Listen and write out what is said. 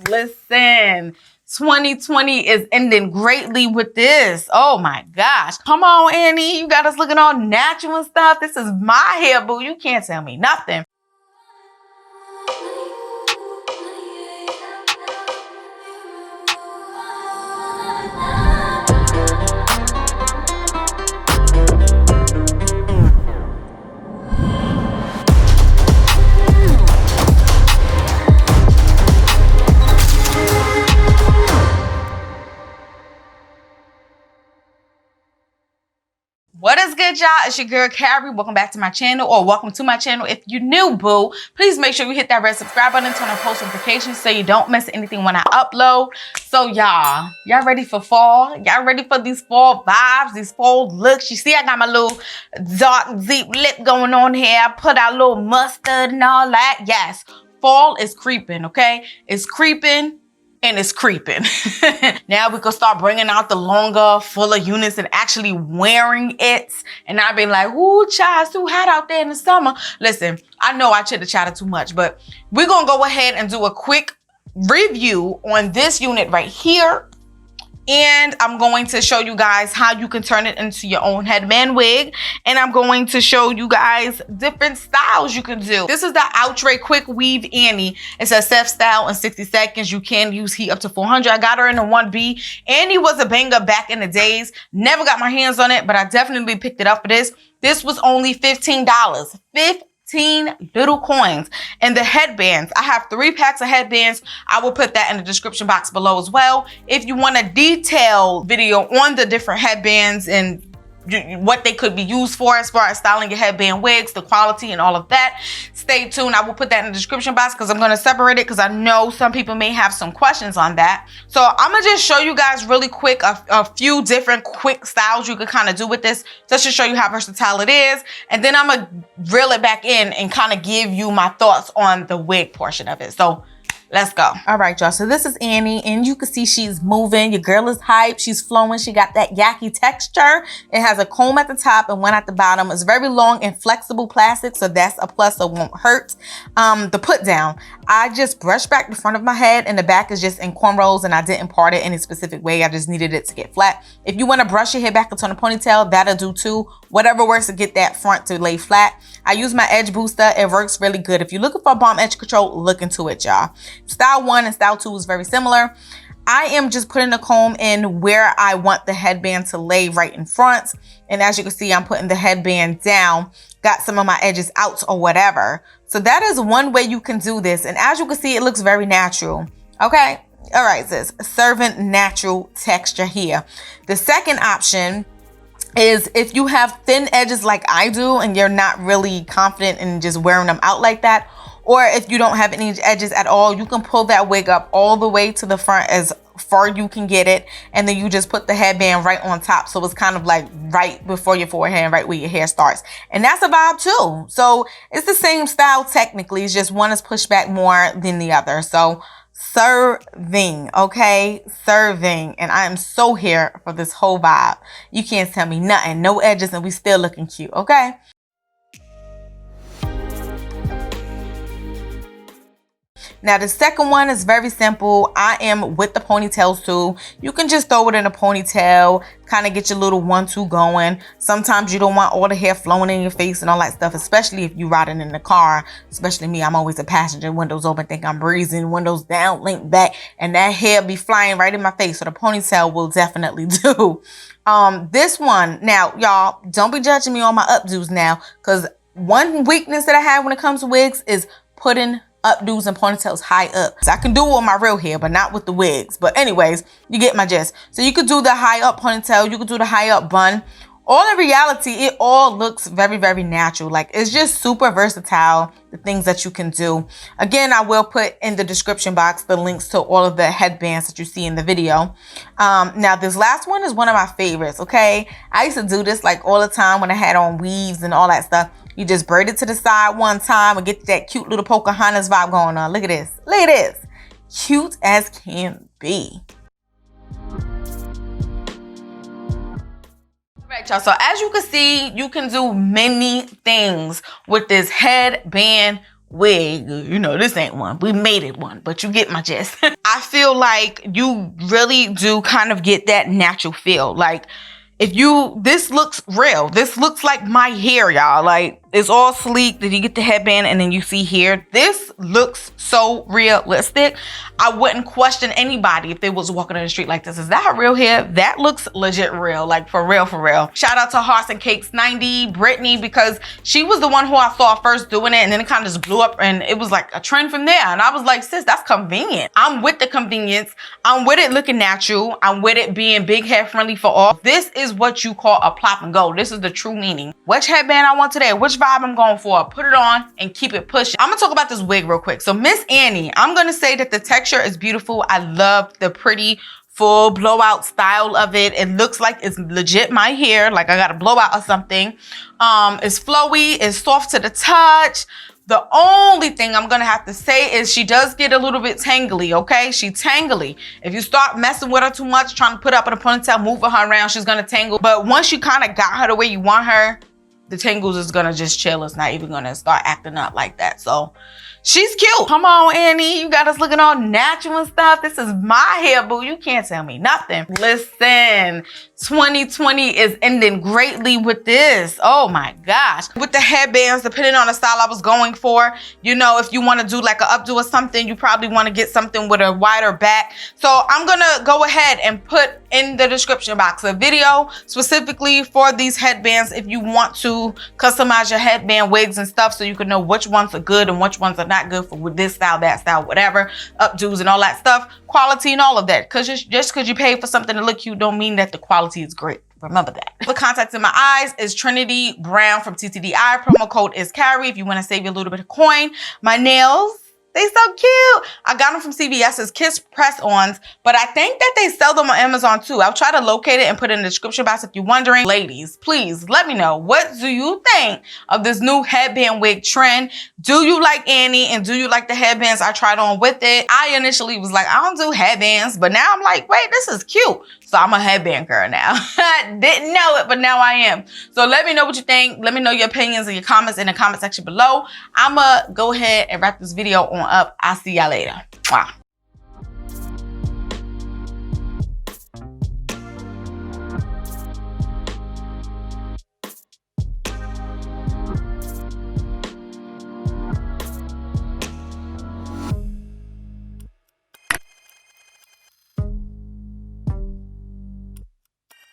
Listen, 2020 is ending greatly with this. Oh my gosh. Come on, Annie. You got us looking all natural and stuff. This is my hair, boo. You can't tell me nothing. What is good, y'all? It's your girl Carrie. Welcome back to my channel, or welcome to my channel. If you're new, boo, please make sure you hit that red subscribe button, turn on post notifications so you don't miss anything when I upload. So y'all ready for fall? Y'all ready for these fall vibes, these fall looks? You see I got my little dark deep lip going on here. I put out a little mustard and all that. Yes, fall is creeping, okay? It's creeping. And it's creeping. Now we can start bringing out the longer, fuller units and actually wearing it. And I've been like, ooh, child, it's too hot out there in the summer. Listen, I know I chitter-chatter too much, but we're gonna go ahead and do a quick review on this unit right here. And I'm going to show you guys how you can turn it into your own headband wig. And I'm going to show you guys different styles you can do. This is the Outre Quick Weave Annie. It's a self style in 60 seconds. You can use heat up to 400. I got her in a 1B. Annie was a banger back in the days. Never got my hands on it, but I definitely picked it up for this. This was only $15. 15 little coins. And the headbands, I have 3 packs of headbands. I will put that in the description box below as well. If you want a detailed video on the different headbands and what they could be used for as far as styling your headband wigs, the quality and all of that, stay tuned. I will put that in the description box because I'm going to separate it because I know some people may have some questions on that. So I'm going to just show you guys really quick a few different quick styles you could kind of do with this, just to show you how versatile it is. And then I'm going to reel it back in and kind of give you my thoughts on the wig portion of it. So let's go. All right, y'all. So this is Annie, and you can see she's moving. Your girl is hype. She's flowing. She got that yaki texture. It has a comb at the top and one at the bottom. It's very long and flexible plastic, so that's a plus. So it won't hurt. The put down, I just brushed back the front of my head, and the back is just in cornrows, and I didn't part it any specific way. I just needed it to get flat. If you want to brush your hair back into a ponytail, that'll do too. Whatever works to get that front to lay flat. I use my edge booster. It works really good. If you're looking for bomb edge control, look into it, y'all. Style 1 and style 2 is very similar. I am just putting the comb in where I want the headband to lay right in front. And as you can see, I'm putting the headband down, got some of my edges out or whatever. So that is one way you can do this. And as you can see, it looks very natural. Okay. All right, sis. Serving natural texture here. The second option is if you have thin edges like I do and you're not really confident in just wearing them out like that, or if you don't have any edges at all, you can pull that wig up all the way to the front as far you can get it, and then you just put the headband right on top, so it's kind of like right before your forehead and right where your hair starts. And that's a vibe too. So it's the same style technically, it's just one is pushed back more than the other. So serving, okay? Serving. And I am so here for this whole vibe. You can't tell me nothing. No edges and we still looking cute, okay? Now the second one is very simple. I am with the ponytails too. You can just throw it in a ponytail, kind of get your little 1-2 going. Sometimes you don't want all the hair flowing in your face and all that stuff, especially if you're riding in the car. Especially me, I'm always a passenger, windows open, think I'm breezing, windows down, link back, and that hair be flying right in my face. So the ponytail will definitely do. This one, now y'all, don't be judging me on my updos now, because one weakness that I have when it comes to wigs is putting updos and ponytails high up. So I can do it with my real hair, but not with the wigs. But anyways, you get my gist. So you could do the high up ponytail, you could do the high up bun. All in reality, it all looks very, very natural. Like, it's just super versatile, the things that you can do. Again, I will put in the description box the links to all of the headbands that you see in the video. Now, this last one is one of my favorites, okay? I used to do this like all the time when I had on weaves and all that stuff. You just braid it to the side one time and get that cute little Pocahontas vibe going on. Look at this. Look at this. Cute as can be. Alright, y'all. So as you can see, you can do many things with this headband wig. You know, this ain't one. We made it one, but you get my gist. I feel like you really do kind of get that natural feel. Like, this looks real. This looks like my hair, y'all. Like, it's all sleek. Did you get the headband? And then you see here, this looks so realistic. I wouldn't question anybody if they was walking on the street like this. Is that her real hair? That looks legit real, like for real, for real. Shout out to Hearts and Cakes 90, Brittany, because she was the one who I saw first doing it, and then it kind of just blew up, and it was like a trend from there. And I was like, sis, that's convenient. I'm with the convenience. I'm with it looking natural. I'm with it being big hair friendly for all. This is what you call a plop and go. This is the true meaning. Which headband I want today, which vibe I'm going for, put it on and keep it pushing. I'm gonna talk about this wig real quick. So Miss Annie, I'm gonna say that the texture is beautiful. I love the pretty full blowout style of it. It looks like it's legit my hair, like I got a blowout or something. It's flowy, it's soft to the touch. The only thing I'm gonna have to say is she does get a little bit tangly, okay? She tangly. If you start messing with her too much, trying to put up in a ponytail, moving her around, she's gonna tangle. But once you kind of got her the way you want her, the tangles is gonna just chill. It's not even gonna start acting up like that. So she's cute. Come on, Annie. You got us looking all natural and stuff. This is my hair, boo. You can't tell me nothing. Listen, 2020 is ending greatly with this. Oh my gosh. With the headbands, depending on the style I was going for, you know, if you want to do like an updo or something, you probably want to get something with a wider back. So I'm gonna go ahead and put in the description box a video specifically for these headbands if you want to customize your headband wigs and stuff, so you can know which ones are good and which ones are not good for this style, that style, whatever, updos and all that stuff, quality and all of that. Because just because you pay for something to look cute don't mean that the quality is great. Remember that. The contacts in my eyes is Trinity Brown from TTDI. Promo code is Carrie if you want to save you a little bit of coin. My nails, they so cute. I got them from CVS's Kiss Press-Ons, but I think that they sell them on Amazon too. I'll try to locate it and put it in the description box if you're wondering. Ladies, please let me know. What do you think of this new headband wig trend? Do you like Annie, and do you like the headbands I tried on with it? I initially was like, I don't do headbands, but now I'm like, wait, this is cute. So I'm a headband girl now. I didn't know it, but now I am. So let me know what you think. Let me know your opinions and your comments in the comment section below. I'ma go ahead and wrap this video on up. I'll see y'all later. Mwah.